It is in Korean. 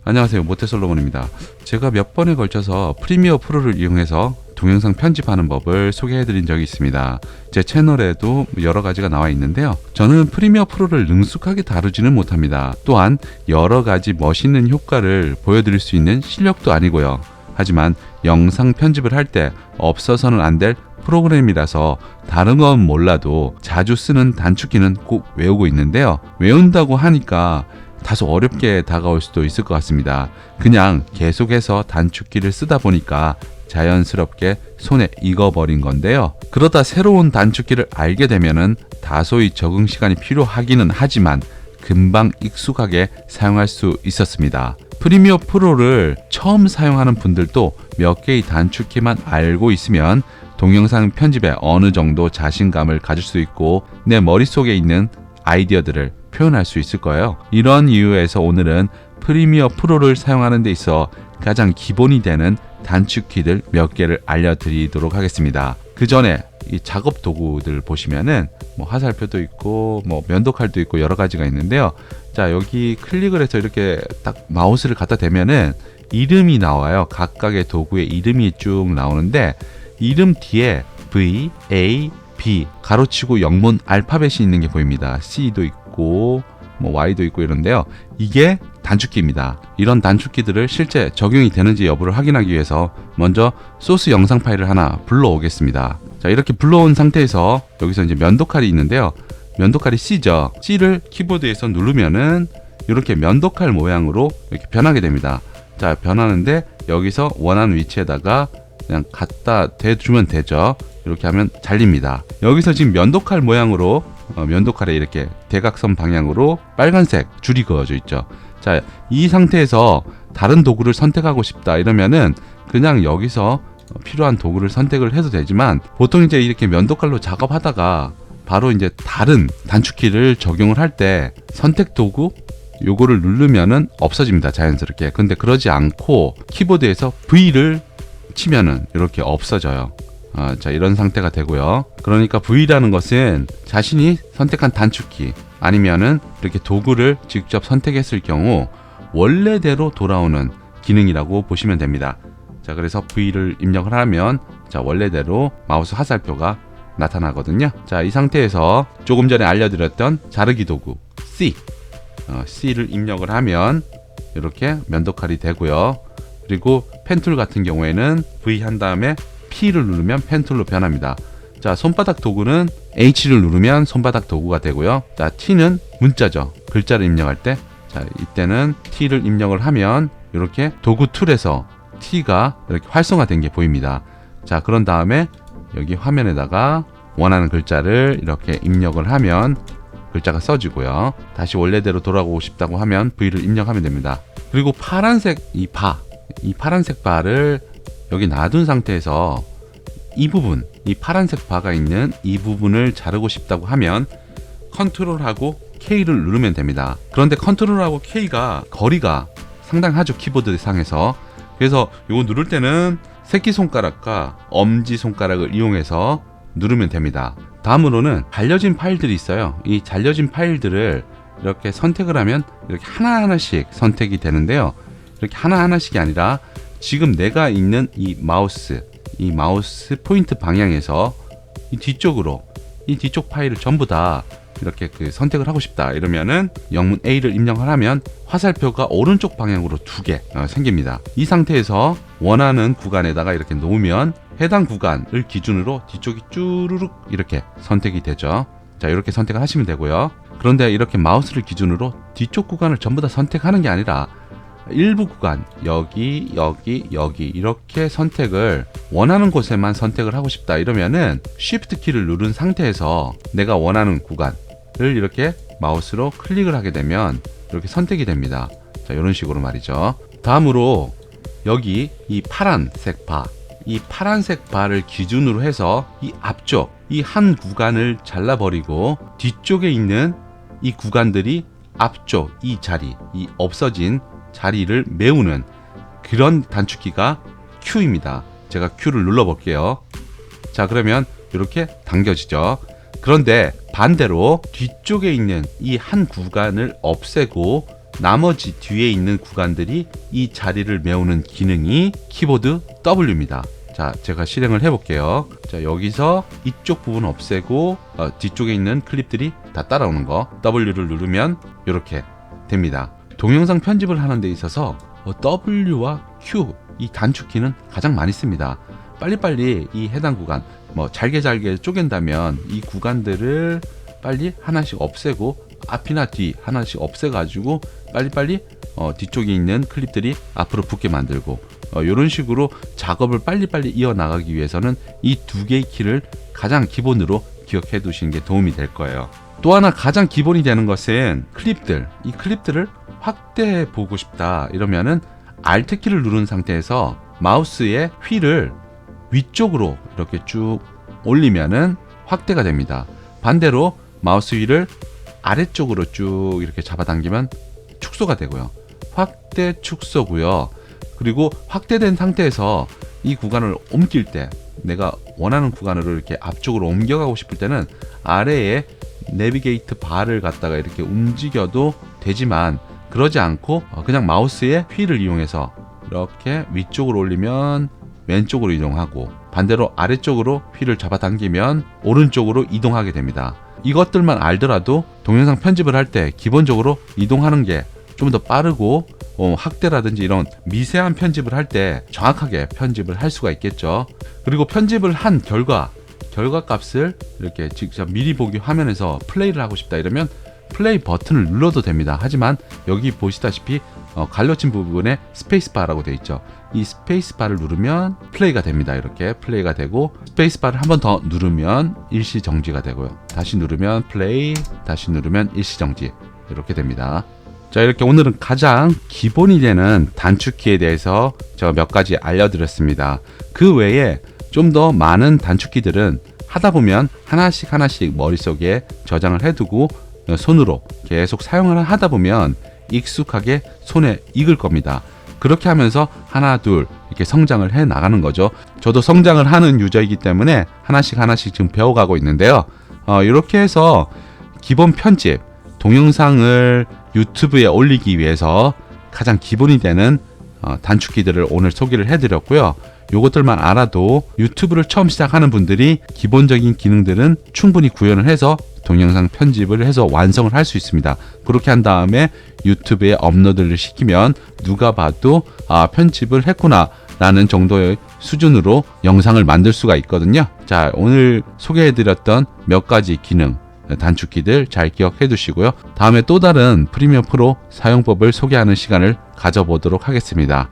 안녕하세요, 모태솔로몬입니다. 제가 몇 번에 걸쳐서 프리미어 프로를 이용해서 동영상 편집하는 법을 소개해드린 적이 있습니다. 제 채널에도 여러 가지가 나와 있는데요. 저는 프리미어 프로를 능숙하게 다루지는 못합니다. 또한 여러 가지 멋있는 효과를 보여드릴 수 있는 실력도 아니고요. 하지만 영상 편집을 할 때 없어서는 안 될 프로그램이라서 다른 건 몰라도 자주 쓰는 단축키는 꼭 외우고 있는데요. 외운다고 하니까 다소 어렵게 다가올 수도 있을 것 같습니다. 그냥 계속해서 단축키를 쓰다 보니까 자연스럽게 손에 익어버린 건데요. 그러다 새로운 단축키를 알게 되면은 다소의 적응 시간이 필요하기는 하지만 금방 익숙하게 사용할 수 있었습니다. 프리미어 프로를 처음 사용하는 분들도 몇 개의 단축키만 알고 있으면 동영상 편집에 어느 정도 자신감을 가질 수 있고 내 머릿속에 있는 아이디어들을 표현할 수 있을 거예요. 이런 이유에서 오늘은 프리미어 프로를 사용하는 데 있어 가장 기본이 되는 단축키들 몇 개를 알려드리도록 하겠습니다. 그 전에 이 작업 도구들 보시면은 화살표도 있고 면도칼도 있고 여러 가지가 있는데요. 자, 여기 클릭을 해서 이렇게 딱 마우스를 갖다 대면은 이름이 나와요. 각각의 도구의 이름이 쭉 나오는데 이름 뒤에 V, A, B 가로치고 영문 알파벳이 있는 게 보입니다. C도 있고 Y도 있고 이런데요. 이게 단축키입니다. 이런 단축키들을 실제 적용이 되는지 여부를 확인하기 위해서 먼저 소스 영상 파일을 하나 불러오겠습니다. 자, 이렇게 불러온 상태에서 여기서 이제 면도칼이 있는데요. 면도칼이 C죠. C를 키보드에서 누르면은 이렇게 면도칼 모양으로 이렇게 변하게 됩니다. 자, 변하는데 여기서 원하는 위치에다가 그냥 갖다 대주면 되죠. 이렇게 하면 잘립니다. 여기서 지금 면도칼 모양으로 면도칼에 이렇게 대각선 방향으로 빨간색 줄이 그어져 있죠. 자, 이 상태에서 다른 도구를 선택하고 싶다 이러면은 그냥 여기서 필요한 도구를 선택을 해도 되지만 보통 이제 이렇게 면도칼로 작업하다가 바로 이제 다른 단축키를 적용을 할 때 선택 도구 요거를 누르면은 없어집니다. 자연스럽게. 근데 그러지 않고 키보드에서 V를 치면은 이렇게 없어져요. 자, 이런 상태가 되고요. 그러니까 V라는 것은 자신이 선택한 단축키 아니면은 이렇게 도구를 직접 선택했을 경우 원래대로 돌아오는 기능이라고 보시면 됩니다. 자, 그래서 V를 입력을 하면 자, 원래대로 마우스 화살표가 나타나거든요. 자, 이 상태에서 조금 전에 알려드렸던 자르기 도구 C를 입력을 하면 이렇게 면도칼이 되고요. 그리고 펜툴 같은 경우에는 V 한 다음에 P를 누르면 펜툴로 변합니다. 자, 손바닥 도구는 H를 누르면 손바닥 도구가 되고요. 자, T는 문자죠. 글자를 입력할 때. 자, 이때는 T를 입력을 하면 이렇게 도구 툴에서 T가 이렇게 활성화된 게 보입니다. 자, 그런 다음에 여기 화면에다가 원하는 글자를 이렇게 입력을 하면 글자가 써지고요. 다시 원래대로 돌아오고 싶다고 하면 V를 입력하면 됩니다. 그리고 파란색 이 파란색 바를 여기 놔둔 상태에서 이 부분, 이 파란색 바가 있는 이 부분을 자르고 싶다고 하면 컨트롤하고 K를 누르면 됩니다. 그런데 컨트롤하고 K가 거리가 상당하죠. 키보드 상에서. 그래서 이거 누를 때는 새끼손가락과 엄지손가락을 이용해서 누르면 됩니다. 다음으로는 잘려진 파일들이 있어요. 이 잘려진 파일들을 이렇게 선택을 하면 이렇게 하나하나씩 선택이 되는데요. 이렇게 하나하나씩이 아니라 지금 내가 있는 이 마우스 포인트 방향에서 이 뒤쪽 파일을 전부 다 이렇게 선택을 하고 싶다 이러면은 영문 A를 입력을 하면 화살표가 오른쪽 방향으로 2개 생깁니다. 이 상태에서 원하는 구간에다가 이렇게 놓으면 해당 구간을 기준으로 뒤쪽이 쭈르륵 이렇게 선택이 되죠. 자, 이렇게 선택을 하시면 되고요. 그런데 이렇게 마우스를 기준으로 뒤쪽 구간을 전부 다 선택하는 게 아니라 일부 구간 여기 이렇게 선택을 원하는 곳에만 선택을 하고 싶다 이러면은 Shift 키를 누른 상태에서 내가 원하는 구간을 이렇게 마우스로 클릭을 하게 되면 이렇게 선택이 됩니다. 자, 이런 식으로 말이죠. 다음으로 여기 이 파란색 바를 기준으로 해서 이 앞쪽 이 한 구간을 잘라버리고 뒤쪽에 있는 이 구간들이 앞쪽 이 자리, 이 없어진 자리를 메우는 그런 단축키가 Q입니다. 제가 Q를 눌러볼게요. 자, 그러면 이렇게 당겨지죠. 그런데 반대로 뒤쪽에 있는 이 한 구간을 없애고 나머지 뒤에 있는 구간들이 이 자리를 메우는 기능이 키보드 W입니다. 자, 제가 실행을 해볼게요. 자, 여기서 이쪽 부분 없애고 뒤쪽에 있는 클립들이 다 따라오는 거 W를 누르면 이렇게 됩니다. 동영상 편집을 하는 데 있어서 W와 Q 이 단축키는 가장 많이 씁니다. 빨리빨리 이 해당 구간 잘게 쪼갠다면 이 구간들을 빨리 하나씩 없애고 앞이나 뒤 하나씩 없애가지고 빨리빨리 뒤쪽에 있는 클립들이 앞으로 붙게 만들고 이런 식으로 작업을 빨리빨리 이어나가기 위해서는 이 두 개의 키를 가장 기본으로 기억해 두시는 게 도움이 될 거예요. 또 하나 가장 기본이 되는 것은 클립들. 이 클립들을 확대해 보고 싶다 이러면은 Alt 키를 누른 상태에서 마우스의 휠을 위쪽으로 이렇게 쭉 올리면은 확대가 됩니다. 반대로 마우스 휠을 아래쪽으로 쭉 이렇게 잡아당기면 축소가 되고요. 확대 축소고요. 그리고 확대된 상태에서 이 구간을 옮길 때 내가 원하는 구간으로 이렇게 앞쪽으로 옮겨가고 싶을 때는 아래에 내비게이트 바를 갖다가 이렇게 움직여도 되지만 그러지 않고 그냥 마우스의 휠을 이용해서 이렇게 위쪽으로 올리면 왼쪽으로 이동하고 반대로 아래쪽으로 휠을 잡아당기면 오른쪽으로 이동하게 됩니다. 이것들만 알더라도 동영상 편집을 할 때 기본적으로 이동하는 게 좀 더 빠르고 확대라든지 이런 미세한 편집을 할 때 정확하게 편집을 할 수가 있겠죠. 그리고 편집을 한 결과 값을 이렇게 직접 미리 보기 화면에서 플레이를 하고 싶다 이러면 플레이 버튼을 눌러도 됩니다. 하지만 여기 보시다시피 갈려진 부분에 스페이스바라고 되어 있죠. 이 스페이스바를 누르면 플레이가 됩니다. 이렇게 플레이가 되고 스페이스바를 한 번 더 누르면 일시 정지가 되고요. 다시 누르면 플레이, 다시 누르면 일시 정지 이렇게 됩니다. 자, 이렇게 오늘은 가장 기본이 되는 단축키에 대해서 제가 몇 가지 알려드렸습니다. 그 외에 좀 더 많은 단축키들은 하다 보면 하나씩 머릿속에 저장을 해두고 손으로 계속 사용을 하다 보면 익숙하게 손에 익을 겁니다. 그렇게 하면서 하나 둘 이렇게 성장을 해 나가는 거죠. 저도 성장을 하는 유저이기 때문에 하나씩 지금 배워가고 있는데요. 이렇게 해서 기본 편집 동영상을 유튜브에 올리기 위해서 가장 기본이 되는 단축키들을 오늘 소개를 해드렸고요. 요것들만 알아도 유튜브를 처음 시작하는 분들이 기본적인 기능들은 충분히 구현을 해서 동영상 편집을 해서 완성을 할 수 있습니다. 그렇게 한 다음에 유튜브에 업로드를 시키면 누가 봐도 편집을 했구나 라는 정도의 수준으로 영상을 만들 수가 있거든요. 자, 오늘 소개해드렸던 몇 가지 기능 단축키들 잘 기억해 두시고요. 다음에 또 다른 프리미어 프로 사용법을 소개하는 시간을 가져보도록 하겠습니다.